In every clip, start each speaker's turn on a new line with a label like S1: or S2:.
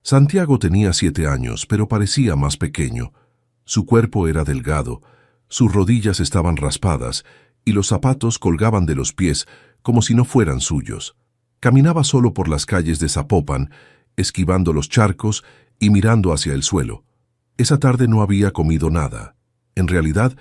S1: Santiago tenía 7 años, pero parecía más pequeño. Su cuerpo era delgado, sus rodillas estaban raspadas y los zapatos colgaban de los pies como si no fueran suyos. Caminaba solo por las calles de Zapopan, esquivando los charcos y mirando hacia el suelo. Esa tarde no había comido nada. En realidad,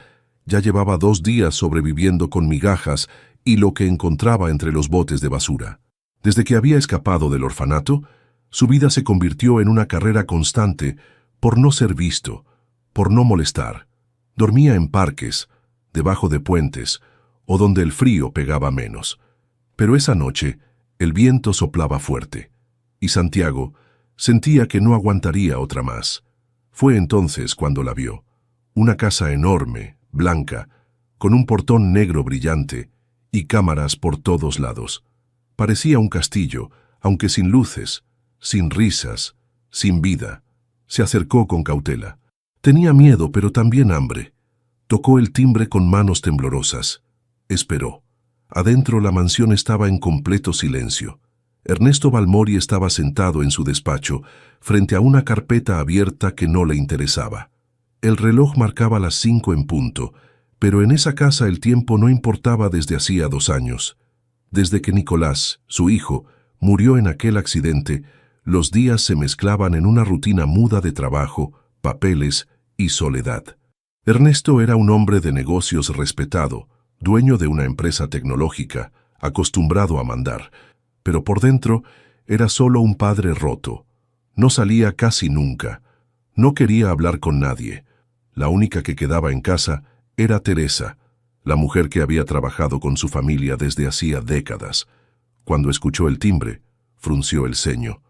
S1: ya llevaba 2 días sobreviviendo con migajas y lo que encontraba entre los botes de basura. Desde que había escapado del orfanato, su vida se convirtió en una carrera constante por no ser visto, por no molestar. Dormía en parques, debajo de puentes, o donde el frío pegaba menos. Pero esa noche, el viento soplaba fuerte, y Santiago sentía que no aguantaría otra más. Fue entonces cuando la vio. Una casa enorme, blanca, con un portón negro brillante y cámaras por todos lados. Parecía un castillo, aunque sin luces, sin risas, sin vida. Se acercó con cautela. Tenía miedo, pero también hambre. Tocó el timbre con manos temblorosas. Esperó. Adentro la mansión estaba en completo silencio. Ernesto Balmori estaba sentado en su despacho, frente a una carpeta abierta que no le interesaba. El reloj marcaba las 5 en punto, pero en esa casa el tiempo no importaba desde hacía 2 años. Desde que Nicolás, su hijo, murió en aquel accidente, los días se mezclaban en una rutina muda de trabajo, papeles y soledad. Ernesto era un hombre de negocios respetado, dueño de una empresa tecnológica, acostumbrado a mandar, pero por dentro era solo un padre roto. No salía casi nunca. No quería hablar con nadie. La única que quedaba en casa era Teresa, la mujer que había trabajado con su familia desde hacía décadas. Cuando escuchó el timbre, frunció el ceño.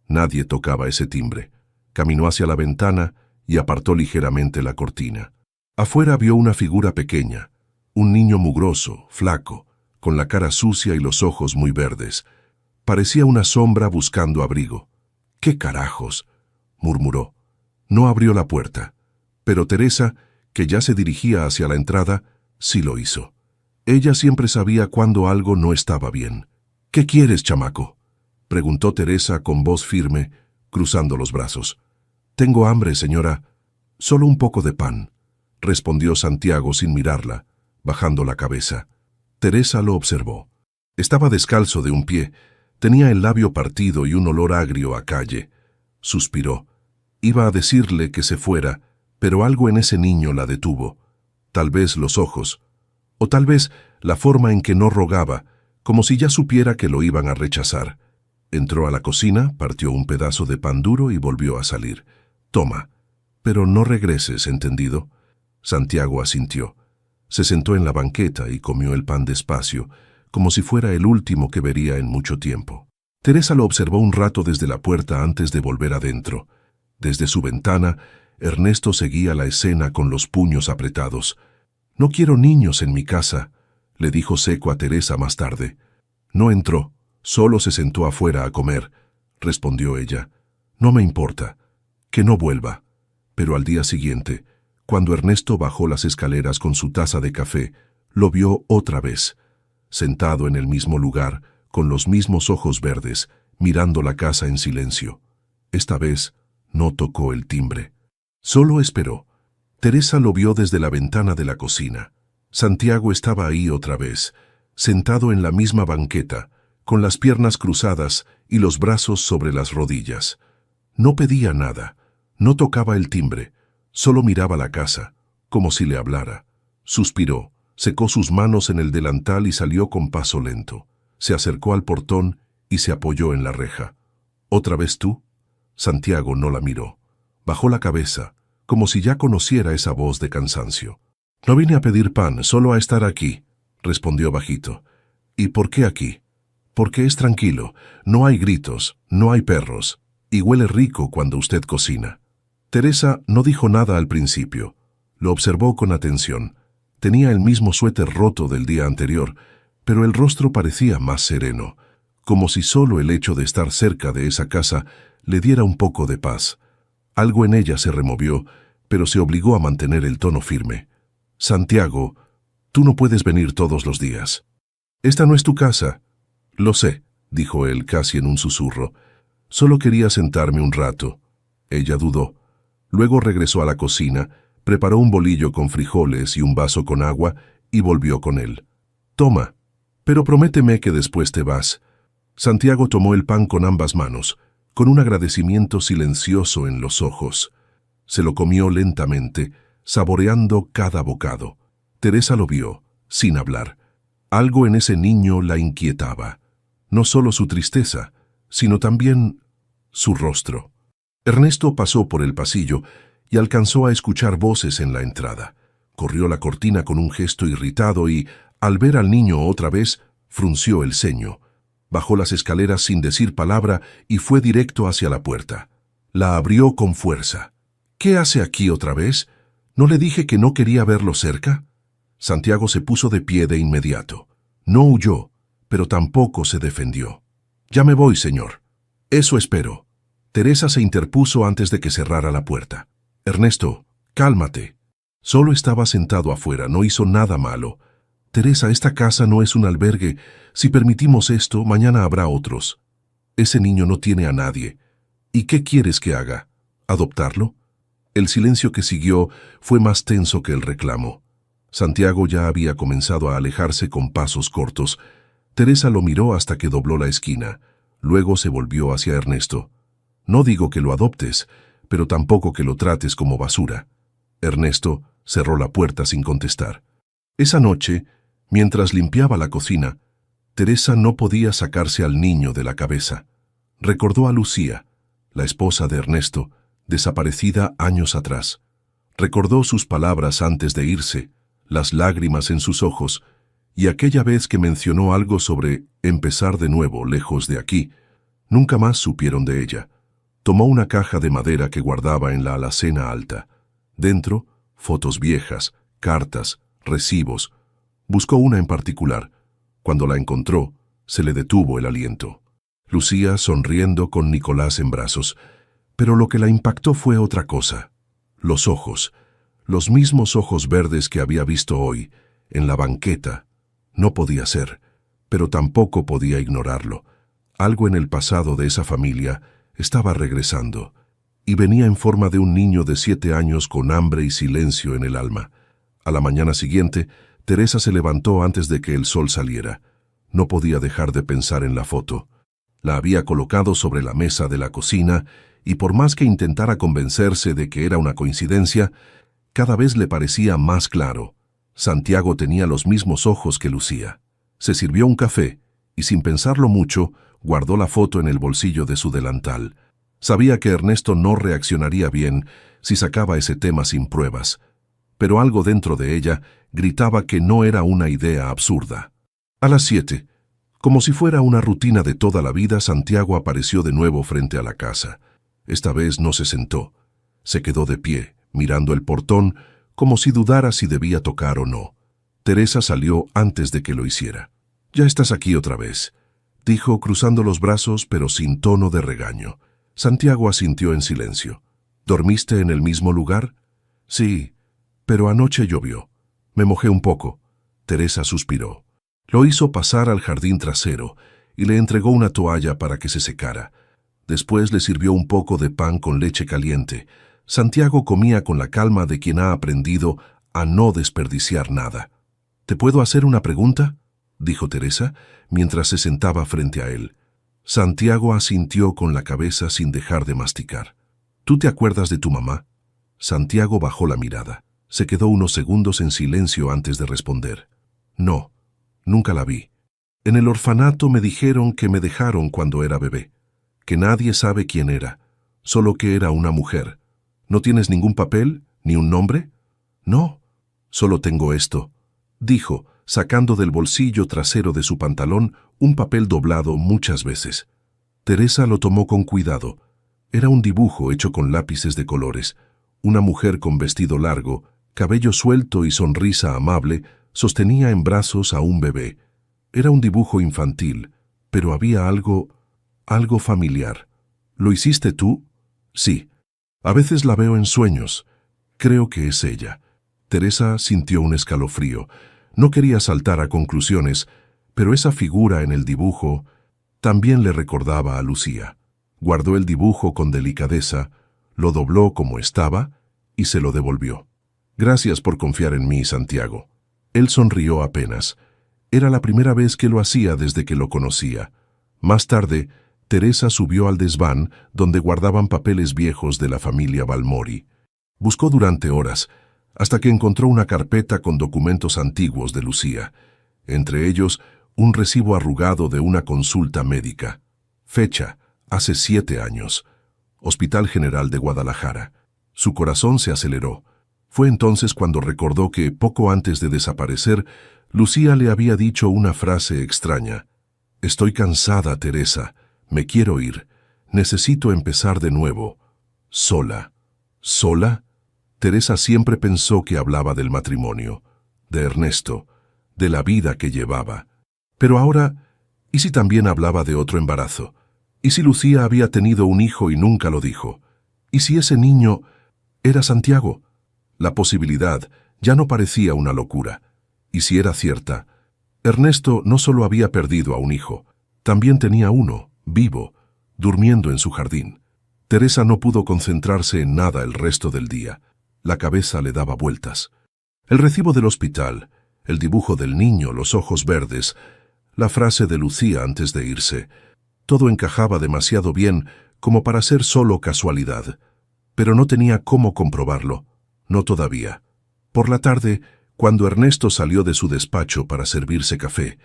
S1: Nadie tocaba ese timbre. Caminó hacia la ventana y apartó ligeramente la cortina. Afuera vio una figura pequeña, un niño mugroso, flaco, con la cara sucia y los ojos muy verdes. Parecía una sombra buscando abrigo. «¿Qué carajos?», murmuró. No abrió la puerta, pero Teresa, que ya se dirigía hacia la entrada, sí lo hizo. Ella siempre sabía cuando algo no estaba bien. «¿Qué quieres, chamaco?», preguntó Teresa con voz firme, cruzando los brazos. «Tengo hambre, señora. Solo un poco de pan», respondió Santiago sin mirarla, bajando la cabeza. Teresa lo observó. Estaba descalzo de un pie, tenía el labio partido y un olor agrio a calle. Suspiró. Iba a decirle que se fuera, pero algo en ese niño la detuvo. Tal vez los ojos, o tal vez la forma en que no rogaba, como si ya supiera que lo iban a rechazar. Entró a la cocina, partió un pedazo de pan duro y volvió a salir. «Toma, pero no regreses, ¿entendido?». Santiago asintió. Se sentó en la banqueta y comió el pan despacio, como si fuera el último que vería en mucho tiempo. Teresa lo observó un rato desde la puerta antes de volver adentro. Desde su ventana, Ernesto seguía la escena con los puños apretados. «No quiero niños en mi casa», le dijo seco a Teresa más tarde. No entró, solo se sentó afuera a comer, respondió ella. «No me importa, que no vuelva». Pero al día siguiente, cuando Ernesto bajó las escaleras con su taza de café, lo vio otra vez, sentado en el mismo lugar, con los mismos ojos verdes, mirando la casa en silencio. Esta vez no tocó el timbre. Solo esperó. Teresa lo vio desde la ventana de la cocina. Santiago estaba ahí otra vez, sentado en la misma banqueta, con las piernas cruzadas y los brazos sobre las rodillas. No pedía nada, no tocaba el timbre, solo miraba la casa, como si le hablara. Suspiró, secó sus manos en el delantal y salió con paso lento. Se acercó al portón y se apoyó en la reja. «¿Otra vez tú?». Santiago no la miró. Bajó la cabeza, como si ya conociera esa voz de cansancio. «No vine a pedir pan, solo a estar aquí», respondió bajito. «¿Y por qué aquí?». «Porque es tranquilo, no hay gritos, no hay perros, y huele rico cuando usted cocina». Teresa no dijo nada al principio. Lo observó con atención. Tenía el mismo suéter roto del día anterior, pero el rostro parecía más sereno, como si solo el hecho de estar cerca de esa casa le diera un poco de paz. Algo en ella se removió, pero se obligó a mantener el tono firme. «Santiago, tú no puedes venir todos los días. Esta no es tu casa». «Lo sé», dijo él casi en un susurro. Solo quería sentarme un rato. Ella dudó. Luego regresó a la cocina, preparó un bolillo con frijoles y un vaso con agua y volvió con él. «Toma, pero prométeme que después te vas». Santiago tomó el pan con ambas manos, con un agradecimiento silencioso en los ojos. Se lo comió lentamente, saboreando cada bocado. Teresa lo vio, sin hablar. Algo en ese niño la inquietaba. No solo su tristeza, sino también su rostro. Ernesto pasó por el pasillo y alcanzó a escuchar voces en la entrada. Corrió la cortina con un gesto irritado y, al ver al niño otra vez, frunció el ceño. Bajó las escaleras sin decir palabra y fue directo hacia la puerta. La abrió con fuerza. «¿Qué hace aquí otra vez? ¿No le dije que no quería verlo cerca?» Santiago se puso de pie de inmediato. No huyó, pero tampoco se defendió. «Ya me voy, señor». «Eso espero». Teresa se interpuso antes de que cerrara la puerta. «Ernesto, cálmate». Solo estaba sentado afuera, no hizo nada malo. «Teresa, esta casa no es un albergue. Si permitimos esto, mañana habrá otros. Ese niño no tiene a nadie. ¿Y qué quieres que haga? ¿Adoptarlo?» El silencio que siguió fue más tenso que el reclamo. Santiago ya había comenzado a alejarse con pasos cortos. Teresa lo miró hasta que dobló la esquina. Luego se volvió hacia Ernesto. «No digo que lo adoptes, pero tampoco que lo trates como basura». Ernesto cerró la puerta sin contestar. Esa noche, mientras limpiaba la cocina, Teresa no podía sacarse al niño de la cabeza. Recordó a Lucía, la esposa de Ernesto, desaparecida años atrás. Recordó sus palabras antes de irse, las lágrimas en sus ojos, y aquella vez que mencionó algo sobre empezar de nuevo lejos de aquí. Nunca más supieron de ella. Tomó una caja de madera que guardaba en la alacena alta. Dentro, fotos viejas, cartas, recibos. Buscó una en particular. Cuando la encontró, se le detuvo el aliento. Lucía sonriendo con Nicolás en brazos. Pero lo que la impactó fue otra cosa. Los ojos. Los mismos ojos verdes que había visto hoy, en la banqueta. No podía ser, pero tampoco podía ignorarlo. Algo en el pasado de esa familia estaba regresando, y venía en forma de un niño de 7 años con hambre y silencio en el alma. A la mañana siguiente, Teresa se levantó antes de que el sol saliera. No podía dejar de pensar en la foto. La había colocado sobre la mesa de la cocina, y por más que intentara convencerse de que era una coincidencia, cada vez le parecía más claro. Santiago tenía los mismos ojos que Lucía. Se sirvió un café, y sin pensarlo mucho, guardó la foto en el bolsillo de su delantal. Sabía que Ernesto no reaccionaría bien si sacaba ese tema sin pruebas, pero algo dentro de ella gritaba que no era una idea absurda. A las 7, como si fuera una rutina de toda la vida, Santiago apareció de nuevo frente a la casa. Esta vez no se sentó. Se quedó de pie, mirando el portón, como si dudara si debía tocar o no. Teresa salió antes de que lo hiciera. «Ya estás aquí otra vez», dijo cruzando los brazos pero sin tono de regaño. Santiago asintió en silencio. «¿Dormiste en el mismo lugar?» «Sí, pero anoche llovió. Me mojé un poco». Teresa suspiró. Lo hizo pasar al jardín trasero y le entregó una toalla para que se secara. Después le sirvió un poco de pan con leche caliente. Santiago comía con la calma de quien ha aprendido a no desperdiciar nada. «¿Te puedo hacer una pregunta?», dijo Teresa, mientras se sentaba frente a él. Santiago asintió con la cabeza sin dejar de masticar. «¿Tú te acuerdas de tu mamá?». Santiago bajó la mirada. Se quedó unos segundos en silencio antes de responder. «No, nunca la vi. En el orfanato me dijeron que me dejaron cuando era bebé, que nadie sabe quién era, solo que era una mujer. ¿No tienes ningún papel, ni un nombre?». «No, solo tengo esto», dijo, sacando del bolsillo trasero de su pantalón un papel doblado muchas veces. Teresa lo tomó con cuidado. Era un dibujo hecho con lápices de colores. Una mujer con vestido largo, cabello suelto y sonrisa amable, sostenía en brazos a un bebé. Era un dibujo infantil, pero había algo familiar. «¿Lo hiciste tú?». «Sí. A veces la veo en sueños. Creo que es ella». Teresa sintió un escalofrío. No quería saltar a conclusiones, pero esa figura en el dibujo también le recordaba a Lucía. Guardó el dibujo con delicadeza, lo dobló como estaba y se lo devolvió. «Gracias por confiar en mí, Santiago». Él sonrió apenas. Era la primera vez que lo hacía desde que lo conocía. Más tarde, Teresa subió al desván donde guardaban papeles viejos de la familia Balmori. Buscó durante horas, hasta que encontró una carpeta con documentos antiguos de Lucía, entre ellos un recibo arrugado de una consulta médica. Fecha: hace 7 años. Hospital General de Guadalajara. Su corazón se aceleró. Fue entonces cuando recordó que, poco antes de desaparecer, Lucía le había dicho una frase extraña. «Estoy cansada, Teresa. Me quiero ir. Necesito empezar de nuevo. Sola». ¿Sola? Teresa siempre pensó que hablaba del matrimonio, de Ernesto, de la vida que llevaba. Pero ahora, ¿y si también hablaba de otro embarazo? ¿Y si Lucía había tenido un hijo y nunca lo dijo? ¿Y si ese niño era Santiago? La posibilidad ya no parecía una locura. Y si era cierta, Ernesto no solo había perdido a un hijo, también tenía uno, vivo, durmiendo en su jardín. Teresa no pudo concentrarse en nada el resto del día. La cabeza le daba vueltas. El recibo del hospital, el dibujo del niño, los ojos verdes, la frase de Lucía antes de irse, todo encajaba demasiado bien como para ser solo casualidad. Pero no tenía cómo comprobarlo. No todavía. Por la tarde, cuando Ernesto salió de su despacho para servirse café,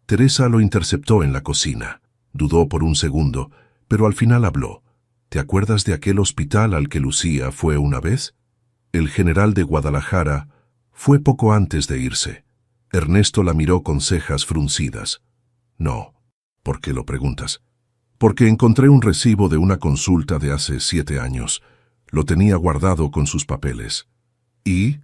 S1: Teresa lo interceptó en la cocina. Dudó por un segundo, pero al final habló. «¿Te acuerdas de aquel hospital al que Lucía fue una vez?» El general de Guadalajara fue poco antes de irse. Ernesto la miró con cejas fruncidas. «No». «¿Por qué lo preguntas?» «Porque encontré un recibo de una consulta de hace 7 años. Lo tenía guardado con sus papeles. Y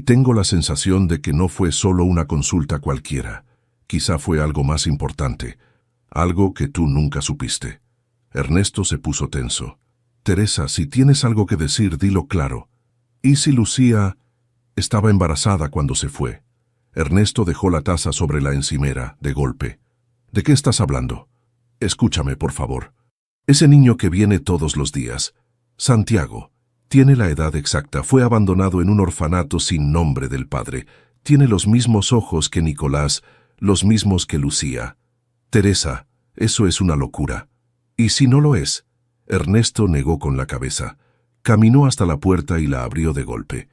S1: tengo la sensación de que no fue solo una consulta cualquiera. Quizá fue algo más importante, algo que tú nunca supiste». Ernesto se puso tenso. «Teresa, si tienes algo que decir, dilo claro. ¿Y si Lucía estaba embarazada cuando se fue?» Ernesto dejó la taza sobre la encimera, de golpe. «¿De qué estás hablando? Escúchame, por favor. Ese niño que viene todos los días, Santiago, tiene la edad exacta, fue abandonado en un orfanato sin nombre del padre, tiene los mismos ojos que Nicolás, los mismos que Lucía. Teresa, eso es una locura». «¿Y si no lo es?» Ernesto negó con la cabeza. Caminó hasta la puerta y la abrió de golpe.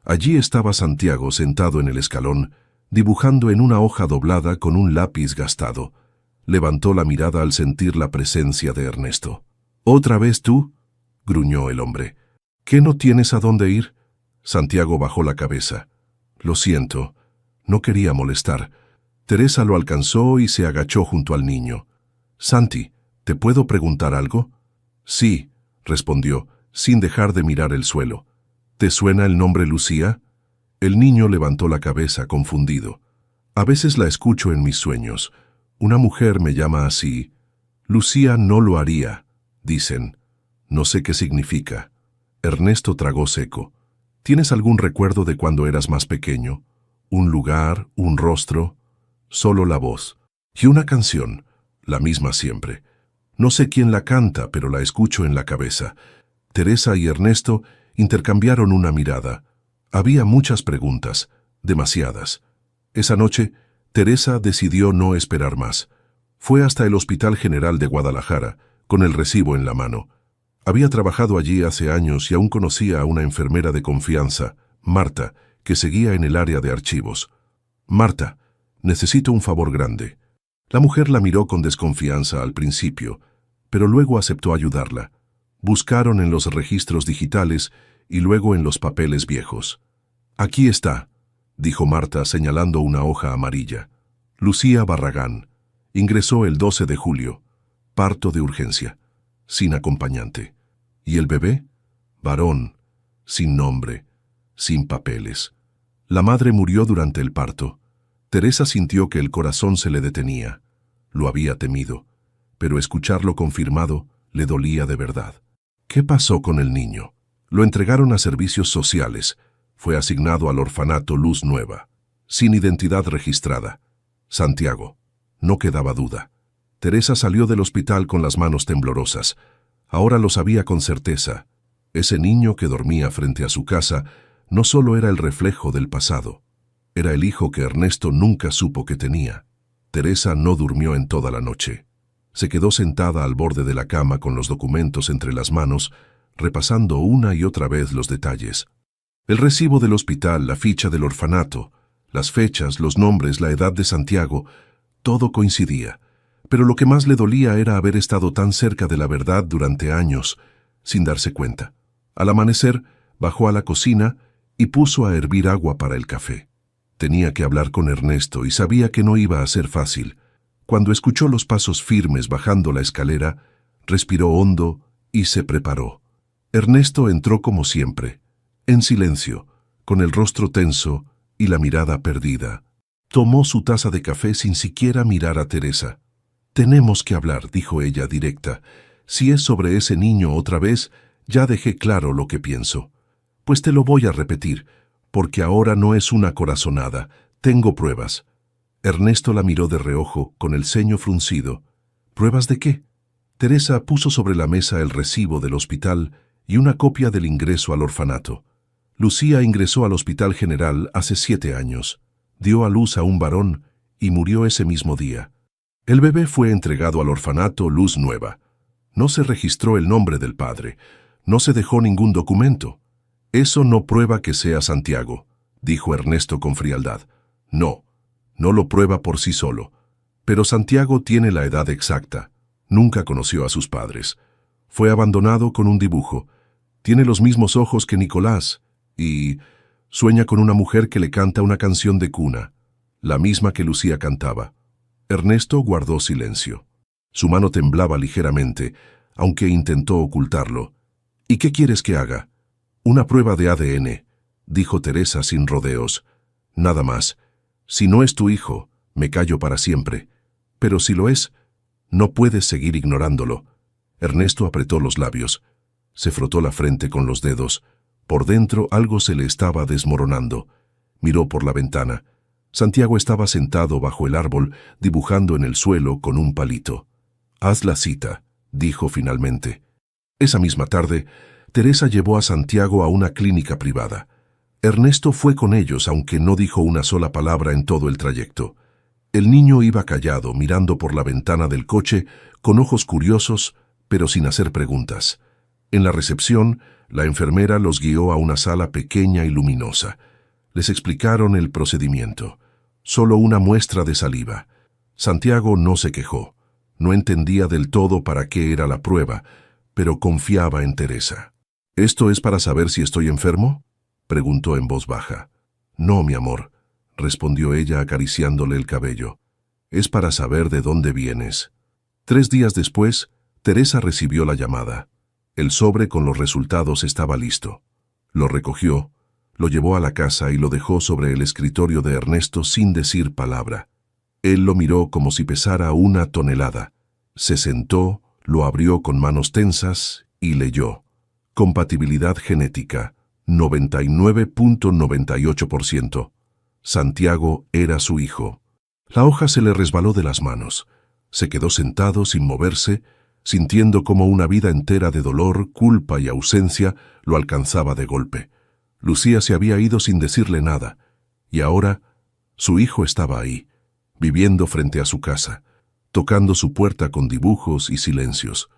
S1: Allí estaba Santiago sentado en el escalón, dibujando en una hoja doblada con un lápiz gastado. Levantó la mirada al sentir la presencia de Ernesto. «¿Otra vez tú?», gruñó el hombre. «¿Qué, no tienes a dónde ir?» Santiago bajó la cabeza. «Lo siento, no quería molestar». Teresa lo alcanzó y se agachó junto al niño. «Santi, ¿te puedo preguntar algo?» «Sí», respondió, sin dejar de mirar el suelo. «¿Te suena el nombre Lucía?» El niño levantó la cabeza, confundido. «A veces la escucho en mis sueños. Una mujer me llama así. Lucía no lo haría, dicen. No sé qué significa». Ernesto tragó seco. «¿Tienes algún recuerdo de cuando eras más pequeño? ¿Un lugar, un rostro?» «Solo la voz. Y una canción, la misma siempre. No sé quién la canta, pero la escucho en la cabeza». Teresa y Ernesto intercambiaron una mirada. Había muchas preguntas, demasiadas. Esa noche, Teresa decidió no esperar más. Fue hasta el Hospital General de Guadalajara, con el recibo en la mano. Había trabajado allí hace años y aún conocía a una enfermera de confianza, Marta, que seguía en el área de archivos. «Marta, necesito un favor grande». La mujer la miró con desconfianza al principio, pero luego aceptó ayudarla. Buscaron en los registros digitales y luego en los papeles viejos. «Aquí está», dijo Marta señalando una hoja amarilla. «Lucía Barragán. Ingresó el 12 de julio. Parto de urgencia. Sin acompañante. ¿Y el bebé? Varón. Sin nombre. Sin papeles. La madre murió durante el parto». Teresa sintió que el corazón se le detenía. Lo había temido, pero escucharlo confirmado le dolía de verdad. ¿Qué pasó con el niño? Lo entregaron a servicios sociales. Fue asignado al orfanato Luz Nueva, sin identidad registrada. Santiago. No quedaba duda. Teresa salió del hospital con las manos temblorosas. Ahora lo sabía con certeza. Ese niño que dormía frente a su casa no solo era el reflejo del pasado, era el hijo que Ernesto nunca supo que tenía. Teresa no durmió en toda la noche. Se quedó sentada al borde de la cama con los documentos entre las manos, repasando una y otra vez los detalles. El recibo del hospital, la ficha del orfanato, las fechas, los nombres, la edad de Santiago, todo coincidía. Pero lo que más le dolía era haber estado tan cerca de la verdad durante años, sin darse cuenta. Al amanecer, bajó a la cocina y puso a hervir agua para el café. Tenía que hablar con Ernesto y sabía que no iba a ser fácil. Cuando escuchó los pasos firmes bajando la escalera, respiró hondo y se preparó. Ernesto entró como siempre, en silencio, con el rostro tenso y la mirada perdida. Tomó su taza de café sin siquiera mirar a Teresa. «Tenemos que hablar», dijo ella directa. «Si es sobre ese niño otra vez, ya dejé claro lo que pienso. Pues te lo voy a repetir, porque ahora no es una corazonada, tengo pruebas». Ernesto la miró de reojo, con el ceño fruncido. «¿Pruebas de qué?». Teresa puso sobre la mesa el recibo del hospital y una copia del ingreso al orfanato. Lucía ingresó al Hospital General hace 7 años. Dio a luz a un varón y murió ese mismo día. El bebé fue entregado al orfanato Luz Nueva. No se registró el nombre del padre. No se dejó ningún documento. «Eso no prueba que sea Santiago», dijo Ernesto con frialdad. «No, no lo prueba por sí solo. Pero Santiago tiene la edad exacta. Nunca conoció a sus padres. Fue abandonado con un dibujo. Tiene los mismos ojos que Nicolás y sueña con una mujer que le canta una canción de cuna, la misma que Lucía cantaba». Ernesto guardó silencio. Su mano temblaba ligeramente, aunque intentó ocultarlo. «¿Y qué quieres que haga?». «Una prueba de ADN», dijo Teresa sin rodeos. «Nada más. Si no es tu hijo, me callo para siempre. Pero si lo es, no puedes seguir ignorándolo». Ernesto apretó los labios. Se frotó la frente con los dedos. Por dentro algo se le estaba desmoronando. Miró por la ventana. Santiago estaba sentado bajo el árbol, dibujando en el suelo con un palito. «Haz la cita», dijo finalmente. Esa misma tarde, Teresa llevó a Santiago a una clínica privada. Ernesto fue con ellos, aunque no dijo una sola palabra en todo el trayecto. El niño iba callado, mirando por la ventana del coche, con ojos curiosos, pero sin hacer preguntas. En la recepción, la enfermera los guió a una sala pequeña y luminosa. Les explicaron el procedimiento. Solo una muestra de saliva. Santiago no se quejó. No entendía del todo para qué era la prueba, pero confiaba en Teresa. «¿Esto es para saber si estoy enfermo?», preguntó en voz baja. «No, mi amor», respondió ella acariciándole el cabello. «Es para saber de dónde vienes». 3 días después, Teresa recibió la llamada. El sobre con los resultados estaba listo. Lo recogió, lo llevó a la casa y lo dejó sobre el escritorio de Ernesto sin decir palabra. Él lo miró como si pesara 1 tonelada. Se sentó, lo abrió con manos tensas y leyó. Compatibilidad genética, 99.98%. Santiago era su hijo. La hoja se le resbaló de las manos. Se quedó sentado sin moverse, sintiendo como una vida entera de dolor, culpa y ausencia lo alcanzaba de golpe. Lucía se había ido sin decirle nada, y ahora su hijo estaba ahí, viviendo frente a su casa, tocando su puerta con dibujos y silencios.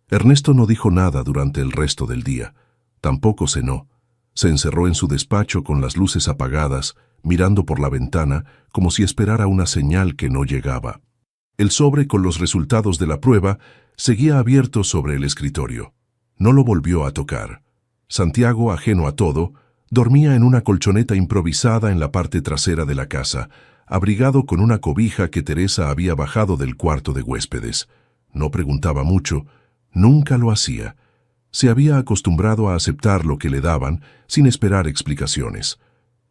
S1: Ernesto no dijo nada durante el resto del día. Tampoco cenó. Se encerró en su despacho con las luces apagadas, mirando por la ventana como si esperara una señal que no llegaba. El sobre con los resultados de la prueba seguía abierto sobre el escritorio. No lo volvió a tocar. Santiago, ajeno a todo, dormía en una colchoneta improvisada en la parte trasera de la casa, abrigado con una cobija que Teresa había bajado del cuarto de huéspedes. No preguntaba mucho, nunca lo hacía. Se había acostumbrado a aceptar lo que le daban sin esperar explicaciones.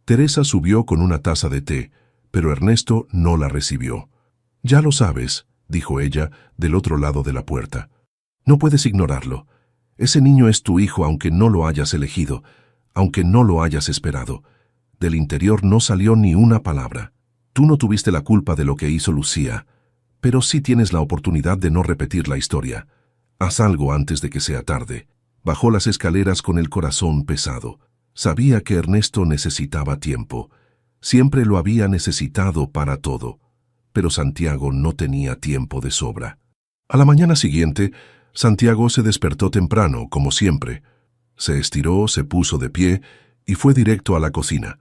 S1: Teresa subió con una taza de té, pero Ernesto no la recibió. «Ya lo sabes», dijo ella del otro lado de la puerta. «No puedes ignorarlo. Ese niño es tu hijo aunque no lo hayas elegido, aunque no lo hayas esperado». Del interior no salió ni una palabra. «Tú no tuviste la culpa de lo que hizo Lucía, pero sí tienes la oportunidad de no repetir la historia. Haz algo antes de que sea tarde. Bajó las escaleras con el corazón pesado. Sabía que Ernesto necesitaba tiempo. Siempre lo había necesitado para todo. Pero Santiago no tenía tiempo de sobra. A la mañana siguiente, Santiago se despertó temprano, como siempre. Se estiró, se puso de pie y fue directo a la cocina.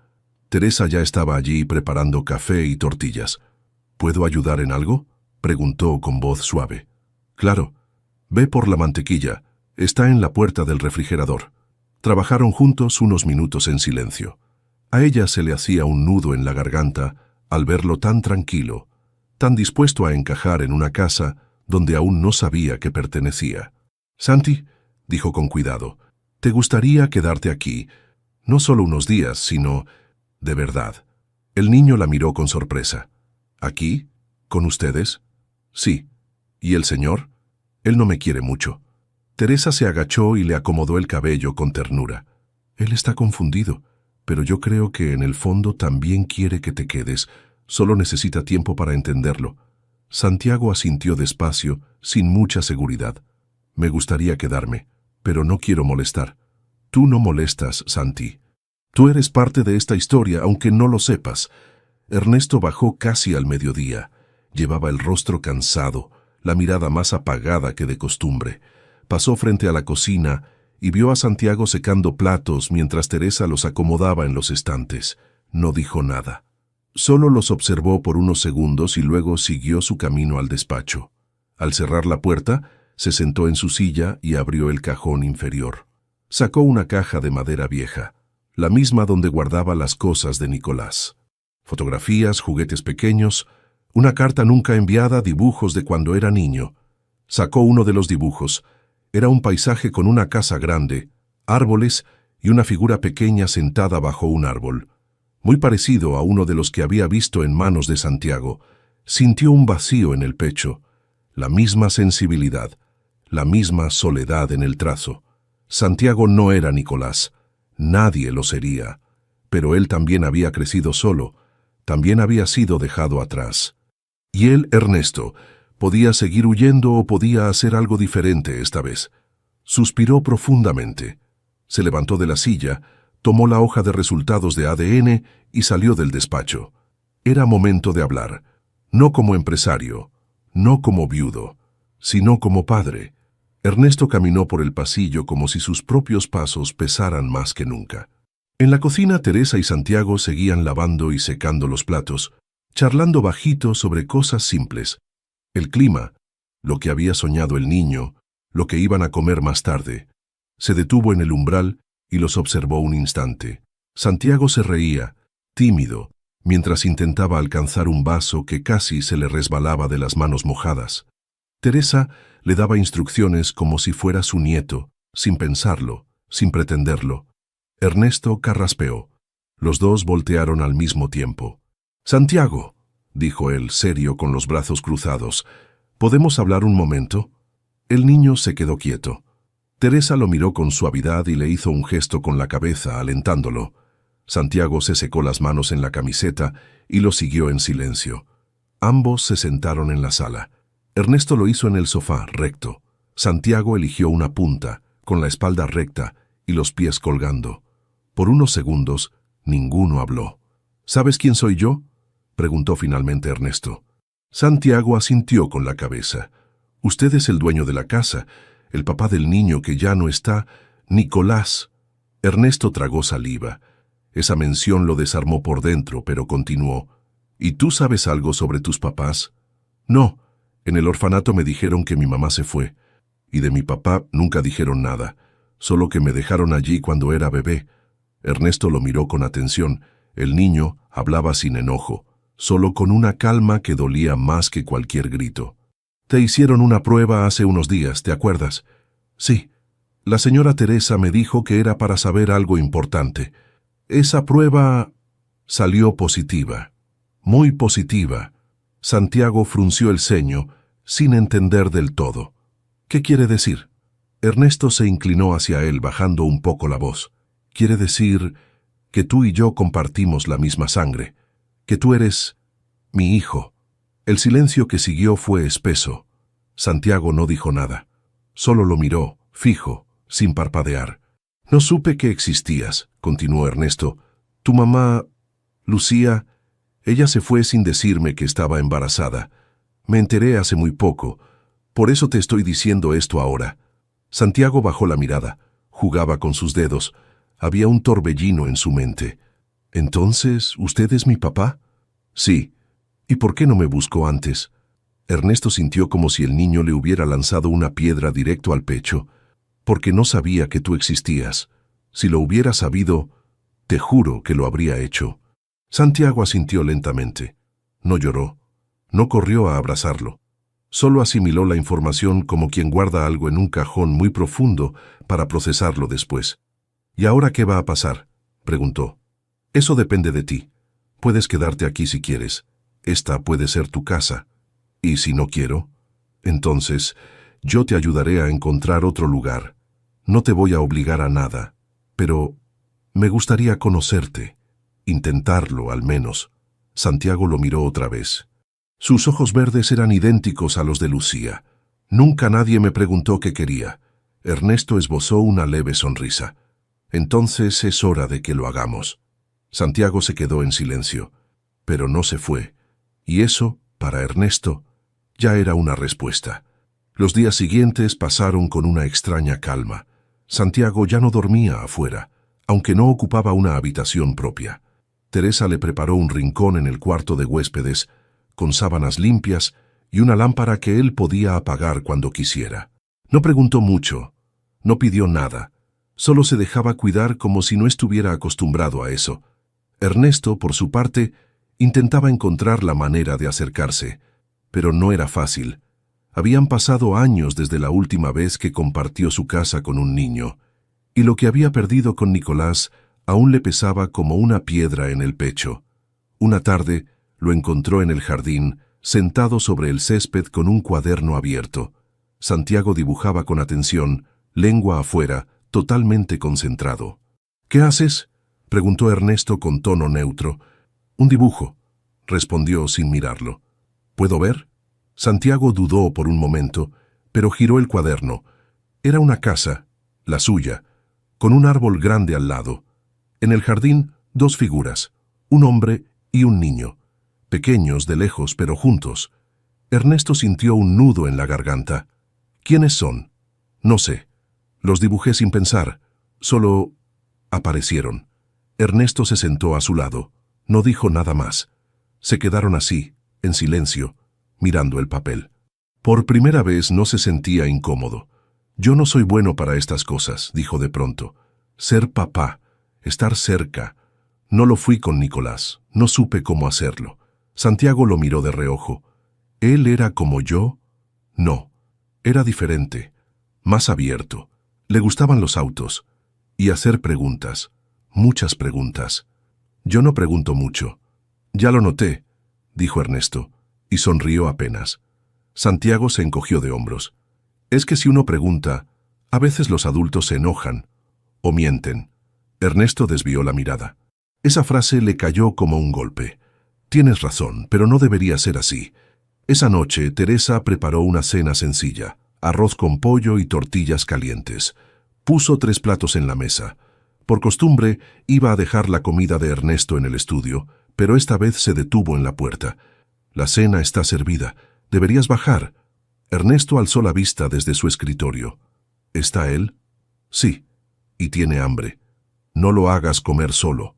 S1: Teresa ya estaba allí preparando café y tortillas. ¿Puedo ayudar en algo?, preguntó con voz suave. Claro. Ve por la mantequilla. Está en la puerta del refrigerador. Trabajaron juntos unos minutos en silencio. A ella se le hacía un nudo en la garganta al verlo tan tranquilo, tan dispuesto a encajar en una casa donde aún no sabía que pertenecía. «Santi», dijo con cuidado, «te gustaría quedarte aquí, no solo unos días, sino de verdad». El niño la miró con sorpresa. «¿Aquí? ¿Con ustedes?» «Sí». «¿Y el señor? Él no me quiere mucho». Teresa se agachó y le acomodó el cabello con ternura. «Él está confundido, pero yo creo que en el fondo también quiere que te quedes. Solo necesita tiempo para entenderlo». Santiago asintió despacio, sin mucha seguridad. «Me gustaría quedarme, pero no quiero molestar». «Tú no molestas, Santi. Tú eres parte de esta historia, aunque no lo sepas». Ernesto bajó casi al mediodía. Llevaba el rostro cansado, la mirada más apagada que de costumbre. Pasó frente a la cocina y vio a Santiago secando platos mientras Teresa los acomodaba en los estantes. No dijo nada. Solo los observó por unos segundos y luego siguió su camino al despacho. Al cerrar la puerta, se sentó en su silla y abrió el cajón inferior. Sacó una caja de madera vieja, la misma donde guardaba las cosas de Nicolás. Fotografías, juguetes pequeños, una carta nunca enviada, dibujos de cuando era niño. Sacó uno de los dibujos. Era un paisaje con una casa grande, árboles y una figura pequeña sentada bajo un árbol. Muy parecido a uno de los que había visto en manos de Santiago. Sintió un vacío en el pecho, la misma sensibilidad, la misma soledad en el trazo. Santiago no era Nicolás, nadie lo sería, pero él también había crecido solo, también había sido dejado atrás. Y él, Ernesto, podía seguir huyendo o podía hacer algo diferente esta vez. Suspiró profundamente. Se levantó de la silla, tomó la hoja de resultados de ADN y salió del despacho. Era momento de hablar, no como empresario, no como viudo, sino como padre. Ernesto caminó por el pasillo como si sus propios pasos pesaran más que nunca. En la cocina, Teresa y Santiago seguían lavando y secando los platos, charlando bajito sobre cosas simples. El clima, lo que había soñado el niño, lo que iban a comer más tarde. Se detuvo en el umbral y los observó un instante. Santiago se reía, tímido, mientras intentaba alcanzar un vaso que casi se le resbalaba de las manos mojadas. Teresa le daba instrucciones como si fuera su nieto, sin pensarlo, sin pretenderlo. Ernesto carraspeó. Los dos voltearon al mismo tiempo. «Santiago», dijo él, serio, con los brazos cruzados, «¿podemos hablar un momento?» El niño se quedó quieto. Teresa lo miró con suavidad y le hizo un gesto con la cabeza, alentándolo. Santiago se secó las manos en la camiseta y lo siguió en silencio. Ambos se sentaron en la sala. Ernesto lo hizo en el sofá, recto. Santiago eligió una punta, con la espalda recta y los pies colgando. Por unos segundos, ninguno habló. «¿Sabes quién soy yo?», preguntó finalmente Ernesto. Santiago asintió con la cabeza. «Usted es el dueño de la casa, el papá del niño que ya no está, Nicolás». Ernesto tragó saliva. Esa mención lo desarmó por dentro, pero continuó. «¿Y tú sabes algo sobre tus papás?» «No. En el orfanato me dijeron que mi mamá se fue. Y de mi papá nunca dijeron nada, solo que me dejaron allí cuando era bebé». Ernesto lo miró con atención. El niño hablaba sin enojo, solo con una calma que dolía más que cualquier grito. «Te hicieron una prueba hace unos días, ¿te acuerdas?» «Sí. La señora Teresa me dijo que era para saber algo importante. Esa prueba salió positiva. Muy positiva». Santiago frunció el ceño, sin entender del todo. «¿Qué quiere decir?» Ernesto se inclinó hacia él, bajando un poco la voz. «Quiere decir que tú y yo compartimos la misma sangre, que tú eres mi hijo». El silencio que siguió fue espeso. Santiago no dijo nada. Solo lo miró, fijo, sin parpadear. No supe que existías, continuó Ernesto. Tu mamá, Lucía, ella se fue sin decirme que estaba embarazada. Me enteré hace muy poco. Por eso te estoy diciendo esto ahora. Santiago bajó la mirada. Jugaba con sus dedos. Había un torbellino en su mente. ¿Entonces, usted es mi papá? Sí. ¿Y por qué no me buscó antes? Ernesto sintió como si el niño le hubiera lanzado una piedra directo al pecho. Porque no sabía que tú existías. Si lo hubiera sabido, te juro que lo habría hecho. Santiago asintió lentamente. No lloró. No corrió a abrazarlo. Solo asimiló la información como quien guarda algo en un cajón muy profundo para procesarlo después. ¿Y ahora qué va a pasar?, preguntó. Eso depende de ti. Puedes quedarte aquí si quieres. Esta puede ser tu casa. ¿Y si no quiero? Entonces, yo te ayudaré a encontrar otro lugar. No te voy a obligar a nada. Pero me gustaría conocerte. Intentarlo, al menos. Santiago lo miró otra vez. Sus ojos verdes eran idénticos a los de Lucía. Nunca nadie me preguntó qué quería. Ernesto esbozó una leve sonrisa. Entonces es hora de que lo hagamos. Santiago se quedó en silencio, pero no se fue. Y eso, para Ernesto, ya era una respuesta. Los días siguientes pasaron con una extraña calma. Santiago ya no dormía afuera, aunque no ocupaba una habitación propia. Teresa le preparó un rincón en el cuarto de huéspedes, con sábanas limpias y una lámpara que él podía apagar cuando quisiera. No preguntó mucho, no pidió nada, solo se dejaba cuidar como si no estuviera acostumbrado a eso. Ernesto, por su parte, intentaba encontrar la manera de acercarse, pero no era fácil. Habían pasado años desde la última vez que compartió su casa con un niño, y lo que había perdido con Nicolás aún le pesaba como una piedra en el pecho. Una tarde lo encontró en el jardín, sentado sobre el césped con un cuaderno abierto. Santiago dibujaba con atención, lengua afuera, totalmente concentrado. ¿Qué haces?, preguntó Ernesto con tono neutro. Un dibujo, respondió sin mirarlo. ¿Puedo ver? Santiago dudó por un momento, pero giró el cuaderno. Era una casa, la suya, con un árbol grande al lado. En el jardín, dos figuras, un hombre y un niño, pequeños de lejos pero juntos. Ernesto sintió un nudo en la garganta. ¿Quiénes son? No sé. Los dibujé sin pensar. Solo aparecieron. Ernesto se sentó a su lado. No dijo nada más. Se quedaron así, en silencio, mirando el papel. Por primera vez no se sentía incómodo. Yo no soy bueno para estas cosas, dijo de pronto. Ser papá, estar cerca. No lo fui con Nicolás, no supe cómo hacerlo. Santiago lo miró de reojo. ¿Él era como yo? No, era diferente, más abierto. Le gustaban los autos y hacer preguntas, muchas preguntas. Yo no pregunto mucho. Ya lo noté, dijo Ernesto, y sonrió apenas. Santiago se encogió de hombros. Es que si uno pregunta, a veces los adultos se enojan o mienten. Ernesto desvió la mirada. Esa frase le cayó como un golpe. Tienes razón, pero no debería ser así. Esa noche, Teresa preparó una cena sencilla, arroz con pollo y tortillas calientes. Puso 3 platos en la mesa. Por costumbre, iba a dejar la comida de Ernesto en el estudio, pero esta vez se detuvo en la puerta. La cena está servida. Deberías bajar. Ernesto alzó la vista desde su escritorio. ¿Está él? Sí. Y tiene hambre. No lo hagas comer solo.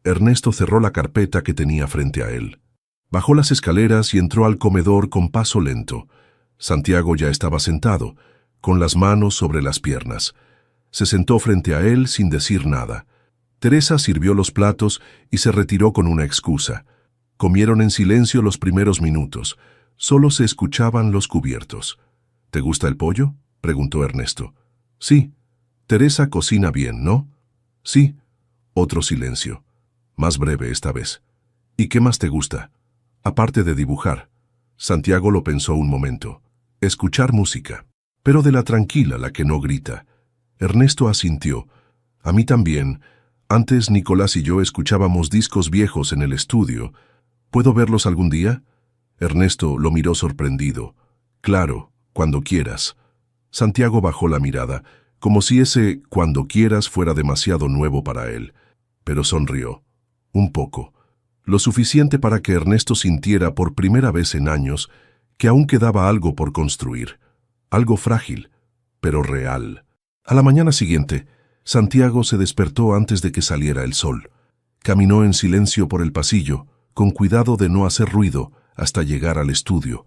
S1: Ernesto cerró la carpeta que tenía frente a él. Bajó las escaleras y entró al comedor con paso lento. Santiago ya estaba sentado, con las manos sobre las piernas. Se sentó frente a él sin decir nada. Teresa sirvió los platos y se retiró con una excusa. Comieron en silencio los primeros minutos. Solo se escuchaban los cubiertos. ¿Te gusta el pollo?, preguntó Ernesto. Sí. Teresa cocina bien, ¿no? Sí. Otro silencio. Más breve esta vez. ¿Y qué más te gusta? Aparte de dibujar. Santiago lo pensó un momento. Escuchar música. Pero de la tranquila, la que no grita. Ernesto asintió. A mí también. Antes Nicolás y yo escuchábamos discos viejos en el estudio. ¿Puedo verlos algún día? Ernesto lo miró sorprendido. Claro, cuando quieras. Santiago bajó la mirada, como si ese «cuando quieras» fuera demasiado nuevo para él, pero sonrió. Un poco. Lo suficiente para que Ernesto sintiera por primera vez en años que aún quedaba algo por construir. Algo frágil, pero real. A la mañana siguiente, Santiago se despertó antes de que saliera el sol. Caminó en silencio por el pasillo, con cuidado de no hacer ruido, hasta llegar al estudio.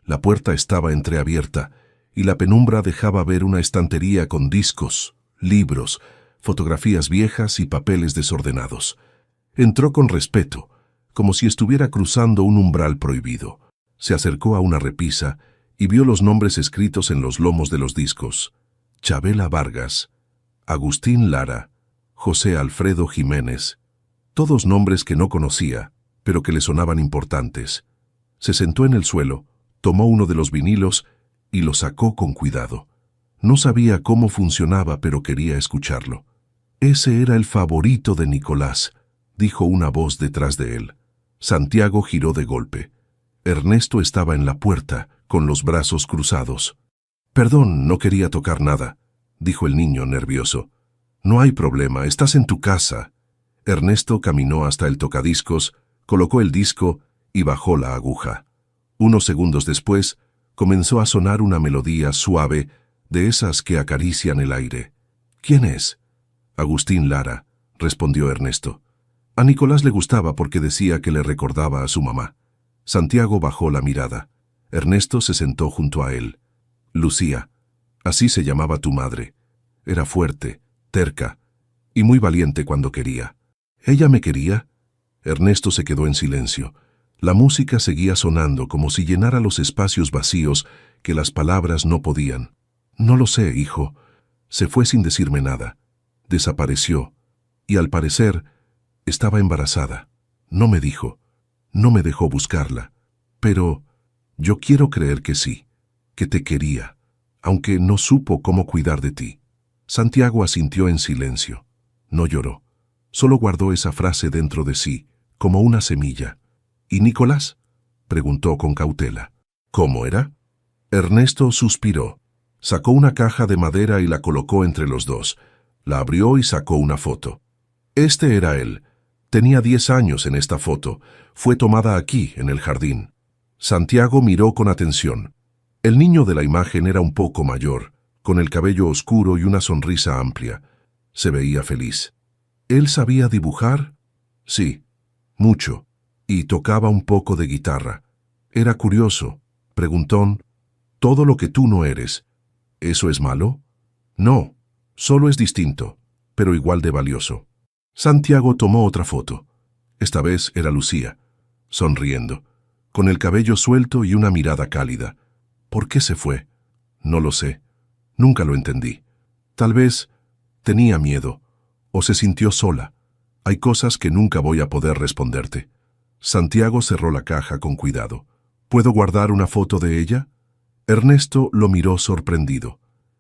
S1: La puerta estaba entreabierta, y la penumbra dejaba ver una estantería con discos, libros, fotografías viejas y papeles desordenados. Entró con respeto, como si estuviera cruzando un umbral prohibido. Se acercó a una repisa y vio los nombres escritos en los lomos de los discos. Chabela Vargas, Agustín Lara, José Alfredo Jiménez. Todos nombres que no conocía, pero que le sonaban importantes. Se sentó en el suelo, tomó uno de los vinilos y lo sacó con cuidado. No sabía cómo funcionaba, pero quería escucharlo. Ese era el favorito de Nicolás, dijo una voz detrás de él. Santiago giró de golpe. Ernesto estaba en la puerta, con los brazos cruzados. «Perdón, no quería tocar nada», dijo el niño nervioso. «No hay problema, estás en tu casa». Ernesto caminó hasta el tocadiscos, colocó el disco y bajó la aguja. Unos segundos después, comenzó a sonar una melodía suave, de esas que acarician el aire. «¿Quién es?» «Agustín Lara», respondió Ernesto. A Nicolás le gustaba porque decía que le recordaba a su mamá. Santiago bajó la mirada. Ernesto se sentó junto a él. «Lucía, así se llamaba tu madre. Era fuerte, terca y muy valiente cuando quería». «¿Ella me quería?» Ernesto se quedó en silencio. La música seguía sonando como si llenara los espacios vacíos que las palabras no podían. «No lo sé, hijo». Se fue sin decirme nada. Desapareció. Y al parecer, estaba embarazada. No me dijo. No me dejó buscarla. Pero yo quiero creer que sí, que te quería, aunque no supo cómo cuidar de ti. Santiago asintió en silencio. No lloró. Solo guardó esa frase dentro de sí, como una semilla. «¿Y Nicolás?», preguntó con cautela. «¿Cómo era?» Ernesto suspiró. Sacó una caja de madera y la colocó entre los dos. La abrió y sacó una foto. Este era él. Tenía 10 años en esta foto. Fue tomada aquí, en el jardín. Santiago miró con atención. El niño de la imagen era un poco mayor, con el cabello oscuro y una sonrisa amplia. Se veía feliz. ¿Él sabía dibujar? Sí, mucho. Y tocaba un poco de guitarra. Era curioso, preguntón. Todo lo que tú no eres. ¿Eso es malo? No, solo es distinto, pero igual de valioso. Santiago tomó otra foto. Esta vez era Lucía, sonriendo, con el cabello suelto y una mirada cálida. ¿Por qué se fue? No lo sé. Nunca lo entendí. Tal vez tenía miedo, o se sintió sola. Hay cosas que nunca voy a poder responderte. Santiago cerró la caja con cuidado. ¿Puedo guardar una foto de ella? Ernesto lo miró sorprendido.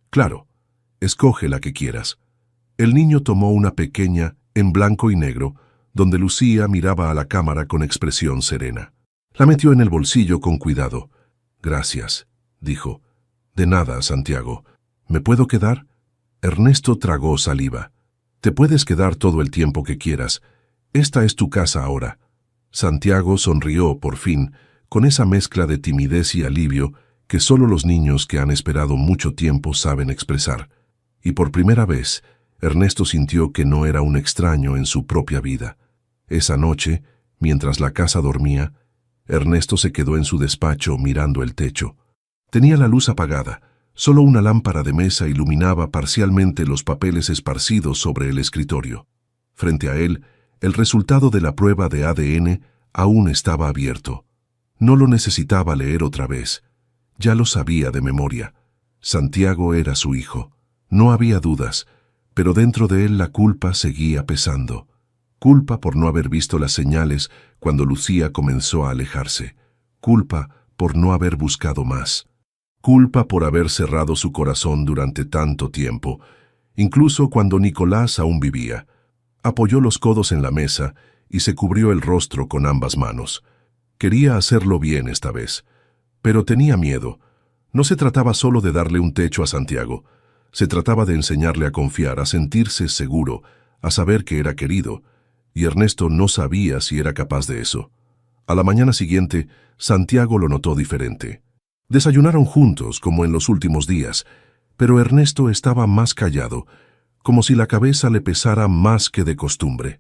S1: Claro, escoge la que quieras. El niño tomó una pequeña, en blanco y negro, donde Lucía miraba a la cámara con expresión serena. La metió en el bolsillo con cuidado. «Gracias», dijo. «De nada, Santiago. ¿Me puedo quedar?» Ernesto tragó saliva. «Te puedes quedar todo el tiempo que quieras. Esta es tu casa ahora». Santiago sonrió, por fin, con esa mezcla de timidez y alivio que solo los niños que han esperado mucho tiempo saben expresar. Y por primera vez, Ernesto sintió que no era un extraño en su propia vida. Esa noche, mientras la casa dormía, Ernesto se quedó en su despacho mirando el techo. Tenía la luz apagada. Solo una lámpara de mesa iluminaba parcialmente los papeles esparcidos sobre el escritorio. Frente a él, el resultado de la prueba de ADN aún estaba abierto. No lo necesitaba leer otra vez. Ya lo sabía de memoria. Santiago era su hijo. No había dudas, pero dentro de él la culpa seguía pesando. Culpa por no haber visto las señales cuando Lucía comenzó a alejarse. Culpa por no haber buscado más. Culpa por haber cerrado su corazón durante tanto tiempo, incluso cuando Nicolás aún vivía. Apoyó los codos en la mesa y se cubrió el rostro con ambas manos. Quería hacerlo bien esta vez, pero tenía miedo. No se trataba solo de darle un techo a Santiago. Se trataba de enseñarle a confiar, a sentirse seguro, a saber que era querido, y Ernesto no sabía si era capaz de eso. A la mañana siguiente, Santiago lo notó diferente. Desayunaron juntos, como en los últimos días, pero Ernesto estaba más callado, como si la cabeza le pesara más que de costumbre.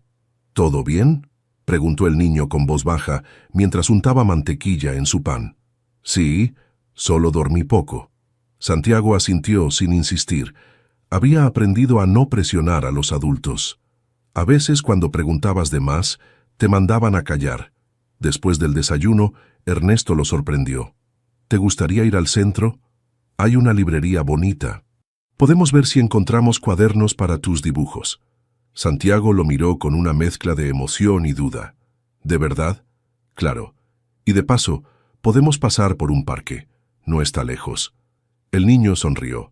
S1: ¿Todo bien?, preguntó el niño con voz baja, mientras untaba mantequilla en su pan. Sí, solo dormí poco. Santiago asintió sin insistir. Había aprendido a no presionar a los adultos. A veces, cuando preguntabas de más, te mandaban a callar. Después del desayuno, Ernesto lo sorprendió. ¿Te gustaría ir al centro? Hay una librería bonita. Podemos ver si encontramos cuadernos para tus dibujos. Santiago lo miró con una mezcla de emoción y duda. ¿De verdad? Claro. Y de paso, podemos pasar por un parque. No está lejos. El niño sonrió.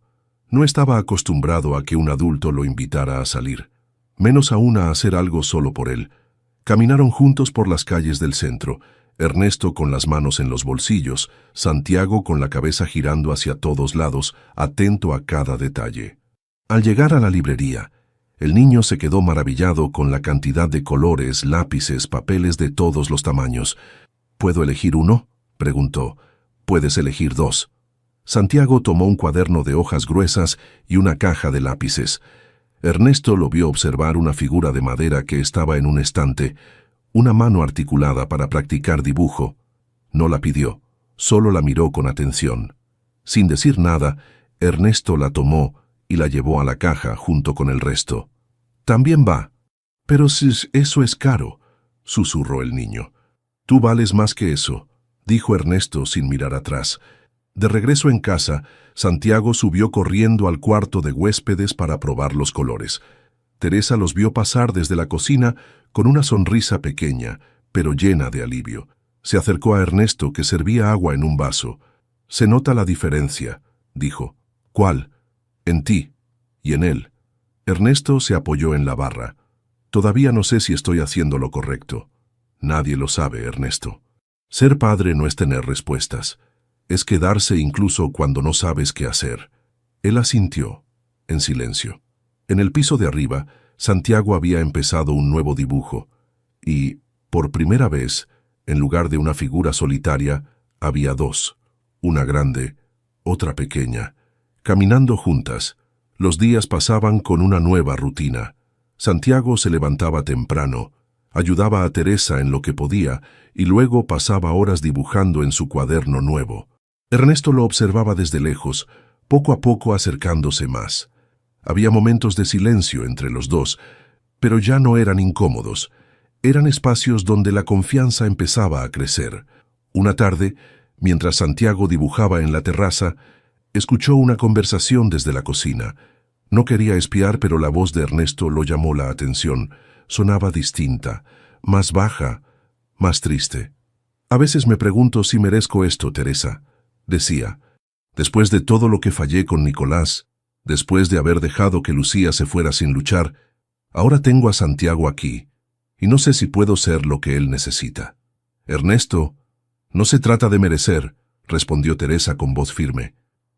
S1: No estaba acostumbrado a que un adulto lo invitara a salir, menos aún a hacer algo solo por él. Caminaron juntos por las calles del centro, Ernesto con las manos en los bolsillos, Santiago con la cabeza girando hacia todos lados, atento a cada detalle. Al llegar a la librería, el niño se quedó maravillado con la cantidad de colores, lápices, papeles de todos los tamaños. ¿Puedo elegir uno?, preguntó. Puedes elegir dos. Santiago tomó un cuaderno de hojas gruesas y una caja de lápices. Ernesto lo vio observar una figura de madera que estaba en un estante, una mano articulada para practicar dibujo. No la pidió, solo la miró con atención. Sin decir nada, Ernesto la tomó y la llevó a la caja junto con el resto. También va. Pero si eso es caro, susurró el niño. Tú vales más que eso, dijo Ernesto sin mirar atrás. De regreso en casa, Santiago subió corriendo al cuarto de huéspedes para probar los colores. Teresa los vio pasar desde la cocina con una sonrisa pequeña, pero llena de alivio. Se acercó a Ernesto, que servía agua en un vaso. «Se nota la diferencia», dijo. «¿Cuál?» «En ti. Y en él». Ernesto se apoyó en la barra. «Todavía no sé si estoy haciendo lo correcto». «Nadie lo sabe, Ernesto. Ser padre no es tener respuestas. Es quedarse incluso cuando no sabes qué hacer». Él asintió, en silencio. En el piso de arriba, Santiago había empezado un nuevo dibujo, y, por primera vez, en lugar de una figura solitaria, había dos, una grande, otra pequeña, caminando juntas. Los días pasaban con una nueva rutina. Santiago se levantaba temprano, ayudaba a Teresa en lo que podía, y luego pasaba horas dibujando en su cuaderno nuevo. Ernesto lo observaba desde lejos, poco a poco acercándose más. Había momentos de silencio entre los dos, pero ya no eran incómodos. Eran espacios donde la confianza empezaba a crecer. Una tarde, mientras Santiago dibujaba en la terraza, escuchó una conversación desde la cocina. No quería espiar, pero la voz de Ernesto lo llamó la atención. Sonaba distinta, más baja, más triste. «A veces me pregunto si merezco esto, Teresa», decía. «Después de todo lo que fallé con Nicolás, después de haber dejado que Lucía se fuera sin luchar, ahora tengo a Santiago aquí, y no sé si puedo ser lo que él necesita». «Ernesto, no se trata de merecer», respondió Teresa con voz firme.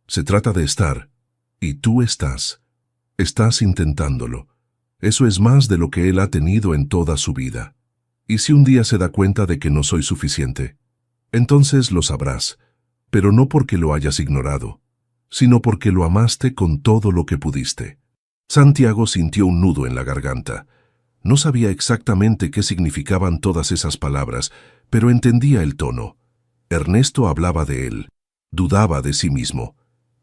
S1: «Se trata de estar, y tú estás. Estás intentándolo. Eso es más de lo que él ha tenido en toda su vida. Y si un día se da cuenta de que no soy suficiente, entonces lo sabrás, pero no porque lo hayas ignorado, sino porque lo amaste con todo lo que pudiste». Santiago sintió un nudo en la garganta. No sabía exactamente qué significaban todas esas palabras, pero entendía el tono. Ernesto hablaba de él, dudaba de sí mismo,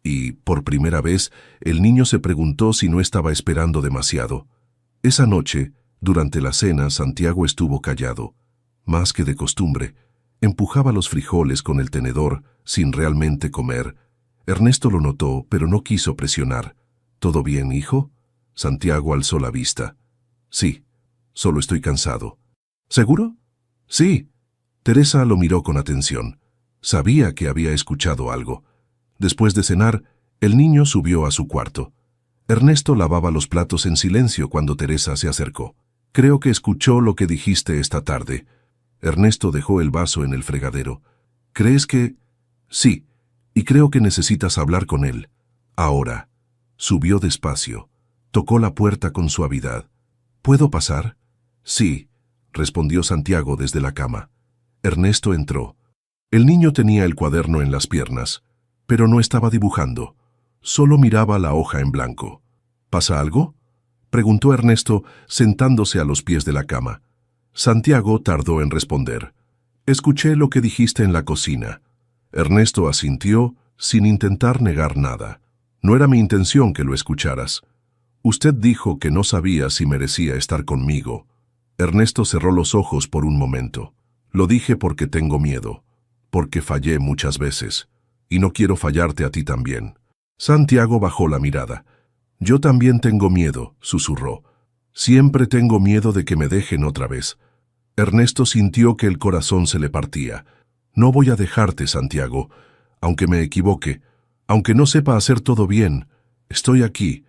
S1: y, por primera vez, el niño se preguntó si no estaba esperando demasiado. Esa noche, durante la cena, Santiago estuvo callado. Más que de costumbre, empujaba los frijoles con el tenedor, sin realmente comer. Ernesto lo notó, pero no quiso presionar. «¿Todo bien, hijo?» Santiago alzó la vista. «Sí, solo estoy cansado». «¿Seguro?» «Sí». Teresa lo miró con atención. Sabía que había escuchado algo. Después de cenar, el niño subió a su cuarto. Ernesto lavaba los platos en silencio cuando Teresa se acercó. «Creo que escuchó lo que dijiste esta tarde». Ernesto dejó el vaso en el fregadero. «¿Crees que...?» «Sí, Y creo que necesitas hablar con él. Ahora. Subió despacio. Tocó la puerta con suavidad. ¿Puedo pasar? Sí, respondió Santiago desde la cama. Ernesto entró. El niño tenía el cuaderno en las piernas, pero no estaba dibujando. Solo miraba la hoja en blanco. ¿Pasa algo?, preguntó Ernesto, sentándose a los pies de la cama. Santiago tardó en responder. Escuché lo que dijiste en la cocina. Ernesto asintió, sin intentar negar nada. No era mi intención que lo escucharas. Usted dijo que no sabía si merecía estar conmigo. Ernesto cerró los ojos por un momento. Lo dije porque tengo miedo, porque fallé muchas veces, y no quiero fallarte a ti también. Santiago bajó la mirada. Yo también tengo miedo, susurró. Siempre tengo miedo de que me dejen otra vez. Ernesto sintió que el corazón se le partía. No voy a dejarte, Santiago, aunque me equivoque, aunque no sepa hacer todo bien. Estoy aquí,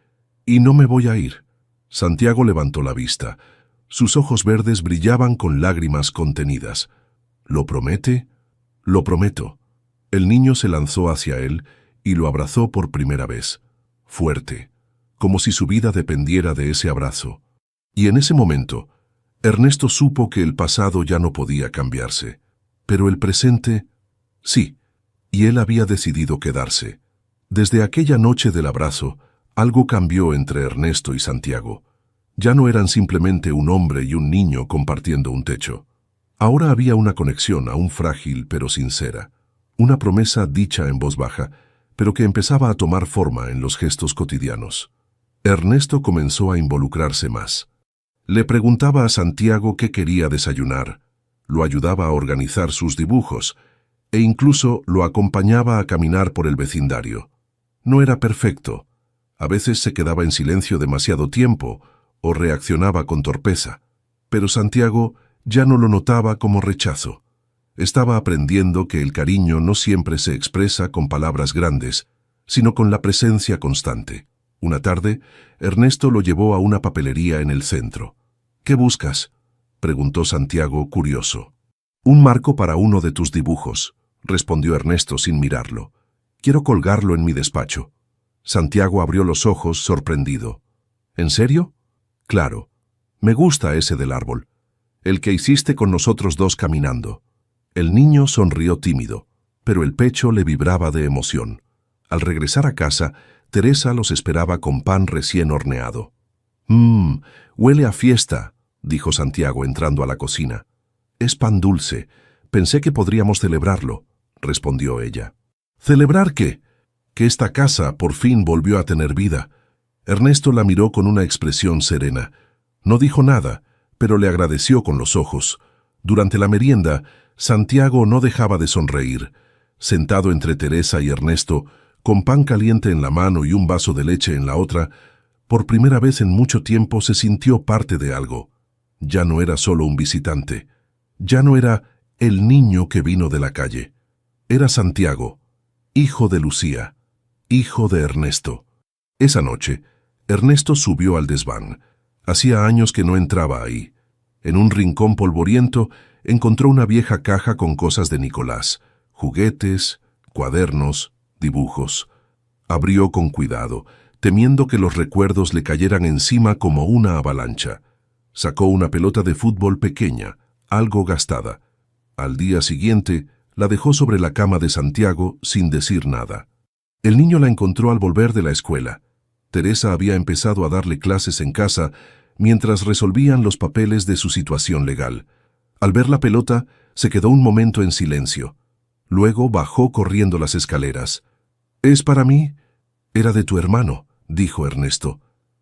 S1: y no me voy a ir. Santiago levantó la vista. Sus ojos verdes brillaban con lágrimas contenidas. ¿Lo promete? Lo prometo. El niño se lanzó hacia él y lo abrazó por primera vez. Fuerte, como si su vida dependiera de ese abrazo. Y en ese momento, Ernesto supo que el pasado ya no podía cambiarse. Pero el presente, sí, y él había decidido quedarse. Desde aquella noche del abrazo, algo cambió entre Ernesto y Santiago. Ya no eran simplemente un hombre y un niño compartiendo un techo. Ahora había una conexión aún frágil pero sincera. Una promesa dicha en voz baja, pero que empezaba a tomar forma en los gestos cotidianos. Ernesto comenzó a involucrarse más. Le preguntaba a Santiago qué quería desayunar, lo ayudaba a organizar sus dibujos e incluso lo acompañaba a caminar por el vecindario. No era perfecto. A veces se quedaba en silencio demasiado tiempo o reaccionaba con torpeza, pero Santiago ya no lo notaba como rechazo. Estaba aprendiendo que el cariño no siempre se expresa con palabras grandes, sino con la presencia constante. Una tarde, Ernesto lo llevó a una papelería en el centro. ¿Qué buscas?, preguntó Santiago, curioso. Un marco para uno de tus dibujos, respondió Ernesto sin mirarlo. Quiero colgarlo en mi despacho. Santiago abrió los ojos, sorprendido. ¿En serio? Claro. Me gusta ese del árbol. El que hiciste con nosotros dos caminando. El niño sonrió tímido, pero el pecho le vibraba de emoción. Al regresar a casa, Teresa los esperaba con pan recién horneado. Huele a fiesta, dijo Santiago entrando a la cocina. Es pan dulce. Pensé que podríamos celebrarlo, respondió ella. ¿Celebrar qué? Que esta casa por fin volvió a tener vida. Ernesto la miró con una expresión serena. No dijo nada, pero le agradeció con los ojos. Durante la merienda, Santiago no dejaba de sonreír. Sentado entre Teresa y Ernesto, con pan caliente en la mano y un vaso de leche en la otra, por primera vez en mucho tiempo se sintió parte de algo. Ya no era solo un visitante. Ya no era el niño que vino de la calle. Era Santiago, hijo de Lucía, hijo de Ernesto. Esa noche, Ernesto subió al desván. Hacía años que no entraba ahí. En un rincón polvoriento encontró una vieja caja con cosas de Nicolás, juguetes, cuadernos, dibujos. Abrió con cuidado, temiendo que los recuerdos le cayeran encima como una avalancha. Sacó una pelota de fútbol pequeña, algo gastada. Al día siguiente, la dejó sobre la cama de Santiago sin decir nada. El niño la encontró al volver de la escuela. Teresa había empezado a darle clases en casa mientras resolvían los papeles de su situación legal. Al ver la pelota, se quedó un momento en silencio. Luego bajó corriendo las escaleras. «¿Es para mí?» «Era de tu hermano», dijo Ernesto.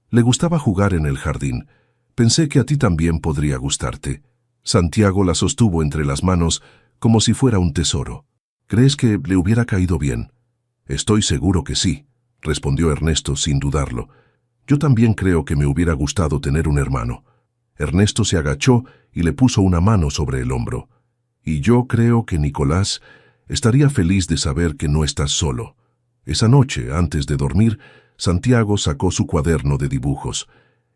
S1: «Le gustaba jugar en el jardín. Pensé que a ti también podría gustarte». Santiago la sostuvo entre las manos como si fuera un tesoro. «¿Crees que le hubiera caído bien?» «Estoy seguro que sí», respondió Ernesto sin dudarlo. «Yo también creo que me hubiera gustado tener un hermano». Ernesto se agachó y le puso una mano sobre el hombro. «Y yo creo que Nicolás estaría feliz de saber que no estás solo». Esa noche, antes de dormir, Santiago sacó su cuaderno de dibujos.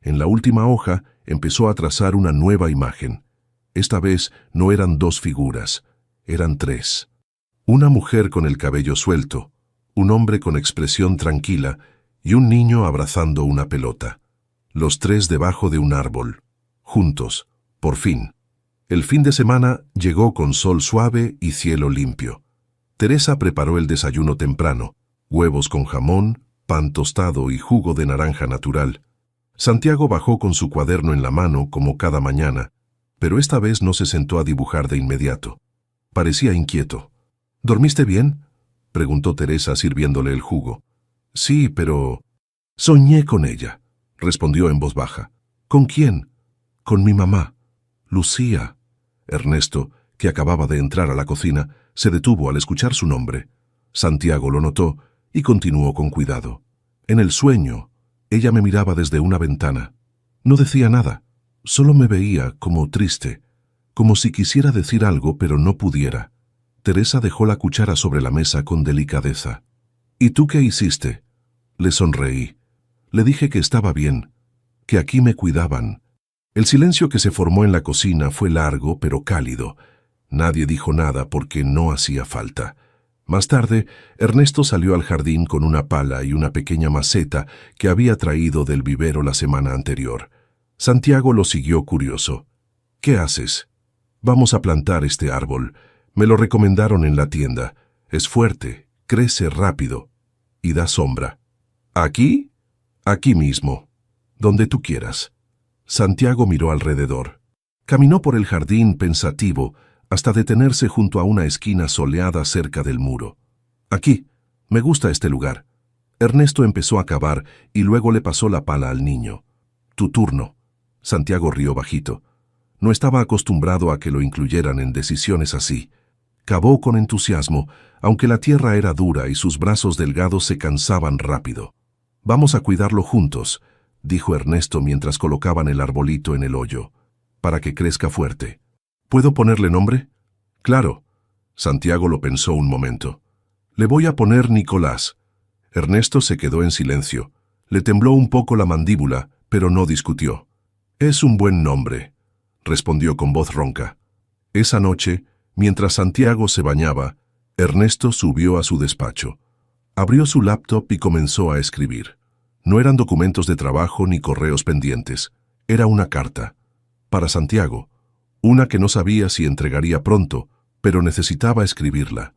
S1: En la última hoja empezó a trazar una nueva imagen. Esta vez no eran dos figuras, eran tres. Una mujer con el cabello suelto, un hombre con expresión tranquila y un niño abrazando una pelota. Los tres debajo de un árbol, juntos, por fin. El fin de semana llegó con sol suave y cielo limpio. Teresa preparó el desayuno temprano, huevos con jamón, pan tostado y jugo de naranja natural. Santiago bajó con su cuaderno en la mano como cada mañana, pero esta vez no se sentó a dibujar de inmediato. Parecía inquieto. ¿Dormiste bien?, preguntó Teresa sirviéndole el jugo. Sí, pero... Soñé con ella, respondió en voz baja. ¿Con quién? Con mi mamá. Lucía. Ernesto, que acababa de entrar a la cocina, se detuvo al escuchar su nombre. Santiago lo notó y continuó con cuidado. En el sueño, ella me miraba desde una ventana. No decía nada, solo me veía como triste, como si quisiera decir algo pero no pudiera. Teresa dejó la cuchara sobre la mesa con delicadeza. ¿Y tú qué hiciste? Le sonreí. Le dije que estaba bien, que aquí me cuidaban. El silencio que se formó en la cocina fue largo pero cálido. Nadie dijo nada porque no hacía falta. Más tarde, Ernesto salió al jardín con una pala y una pequeña maceta que había traído del vivero la semana anterior. Santiago lo siguió curioso. ¿Qué haces? Vamos a plantar este árbol. Me lo recomendaron en la tienda. Es fuerte, crece rápido y da sombra. ¿Aquí? Aquí mismo, donde tú quieras. Santiago miró alrededor. Caminó por el jardín pensativo hasta detenerse junto a una esquina soleada cerca del muro. Aquí, me gusta este lugar. Ernesto empezó a cavar y luego le pasó la pala al niño. Tu turno. Santiago rió bajito. No estaba acostumbrado a que lo incluyeran en decisiones así. Cavó con entusiasmo, aunque la tierra era dura y sus brazos delgados se cansaban rápido. Vamos a cuidarlo juntos, dijo Ernesto mientras colocaban el arbolito en el hoyo, para que crezca fuerte. ¿Puedo ponerle nombre? Claro. Santiago lo pensó un momento. Le voy a poner Nicolás. Ernesto se quedó en silencio. Le tembló un poco la mandíbula, pero no discutió. Es un buen nombre, respondió con voz ronca. Esa noche, mientras Santiago se bañaba, Ernesto subió a su despacho. Abrió su laptop y comenzó a escribir. No eran documentos de trabajo ni correos pendientes. Era una carta. Para Santiago. Una que no sabía si entregaría pronto, pero necesitaba escribirla.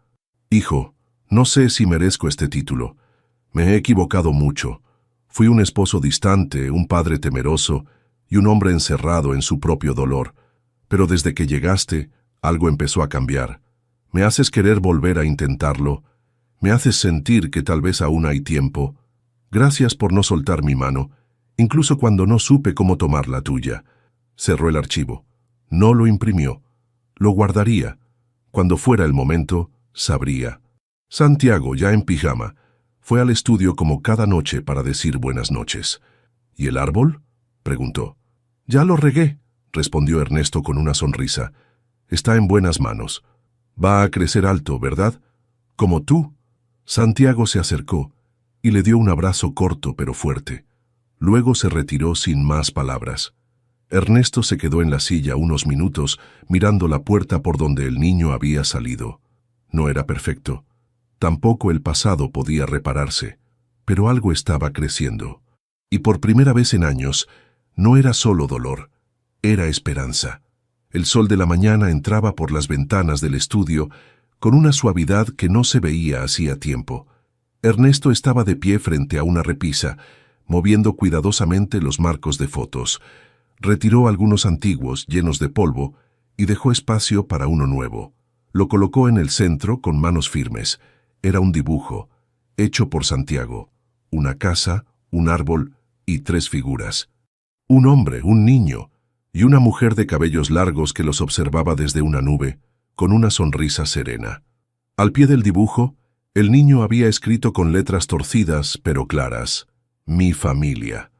S1: Hijo, no sé si merezco este título. Me he equivocado mucho. Fui un esposo distante, un padre temeroso y un hombre encerrado en su propio dolor. Pero desde que llegaste, algo empezó a cambiar. Me haces querer volver a intentarlo. Me haces sentir que tal vez aún hay tiempo. Gracias por no soltar mi mano, incluso cuando no supe cómo tomar la tuya. Cerró el archivo. No lo imprimió. Lo guardaría. Cuando fuera el momento, sabría. Santiago, ya en pijama, fue al estudio como cada noche para decir buenas noches. ¿Y el árbol?, preguntó. Ya lo regué, respondió Ernesto con una sonrisa. Está en buenas manos. Va a crecer alto, ¿verdad? Como tú. Santiago se acercó y le dio un abrazo corto pero fuerte. Luego se retiró sin más palabras. Ernesto se quedó en la silla unos minutos mirando la puerta por donde el niño había salido. No era perfecto. Tampoco el pasado podía repararse, pero algo estaba creciendo. Y por primera vez en años, no era solo dolor, era esperanza. El sol de la mañana entraba por las ventanas del estudio con una suavidad que no se veía hacía tiempo. Ernesto estaba de pie frente a una repisa, moviendo cuidadosamente los marcos de fotos. Retiró algunos antiguos, llenos de polvo, y dejó espacio para uno nuevo. Lo colocó en el centro con manos firmes. Era un dibujo, hecho por Santiago. Una casa, un árbol y 3 figuras. Un hombre, un niño, y una mujer de cabellos largos que los observaba desde una nube, con una sonrisa serena. Al pie del dibujo, el niño había escrito con letras torcidas pero claras: Mi familia.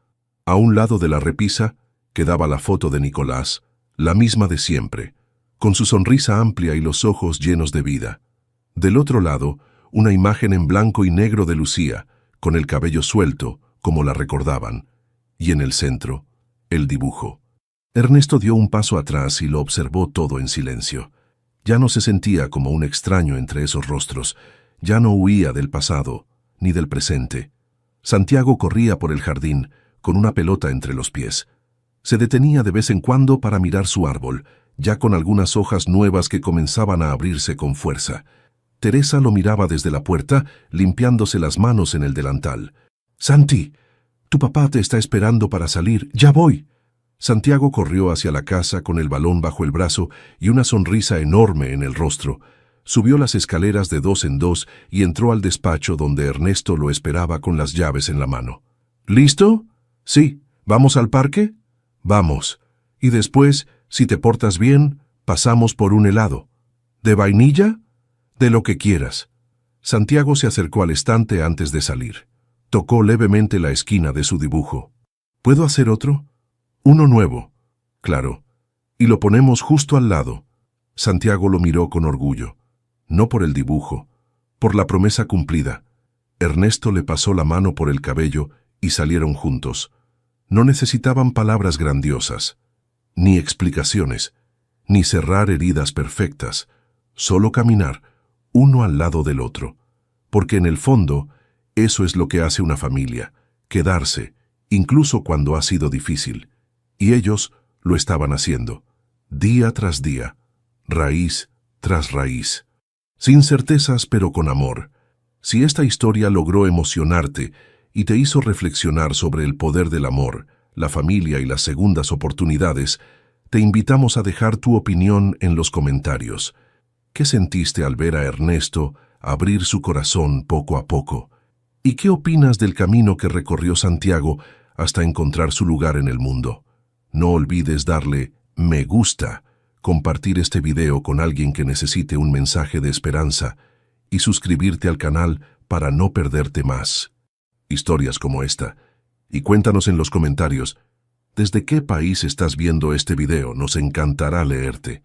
S1: A un lado de la repisa quedaba la foto de Nicolás, la misma de siempre, con su sonrisa amplia y los ojos llenos de vida. Del otro lado, una imagen en blanco y negro de Lucía, con el cabello suelto, como la recordaban, y en el centro, el dibujo. Ernesto dio un paso atrás y lo observó todo en silencio. Ya no se sentía como un extraño entre esos rostros, ya no huía del pasado, ni del presente. Santiago corría por el jardín, con una pelota entre los pies. Se detenía de vez en cuando para mirar su árbol, ya con algunas hojas nuevas que comenzaban a abrirse con fuerza. Teresa lo miraba desde la puerta, limpiándose las manos en el delantal. «Santi, tu papá te está esperando para salir. ¡Ya voy!». Santiago corrió hacia la casa con el balón bajo el brazo y una sonrisa enorme en el rostro. Subió las escaleras de 2 en 2 y entró al despacho donde Ernesto lo esperaba con las llaves en la mano. «¿Listo? Sí. ¿Vamos al parque? Vamos. Y después, si te portas bien, pasamos por un helado. ¿De vainilla? De lo que quieras». Santiago se acercó al estante antes de salir. Tocó levemente la esquina de su dibujo. «¿Puedo hacer otro? Uno nuevo». «Claro. Y lo ponemos justo al lado». Santiago lo miró con orgullo. No por el dibujo, por la promesa cumplida. Ernesto le pasó la mano por el cabello y salieron juntos. No necesitaban palabras grandiosas, ni explicaciones, ni cerrar heridas perfectas, solo caminar, uno al lado del otro. Porque en el fondo, eso es lo que hace una familia, quedarse, incluso cuando ha sido difícil. Y ellos lo estaban haciendo, día tras día, raíz tras raíz. Sin certezas, pero con amor. Si esta historia logró emocionarte y te hizo reflexionar sobre el poder del amor, la familia y las segundas oportunidades, te invitamos a dejar tu opinión en los comentarios. ¿Qué sentiste al ver a Ernesto abrir su corazón poco a poco? ¿Y qué opinas del camino que recorrió Santiago hasta encontrar su lugar en el mundo? No olvides darle me gusta, compartir este video con alguien que necesite un mensaje de esperanza y suscribirte al canal para no perderte más historias como esta. Y cuéntanos en los comentarios, ¿desde qué país estás viendo este video? Nos encantará leerte.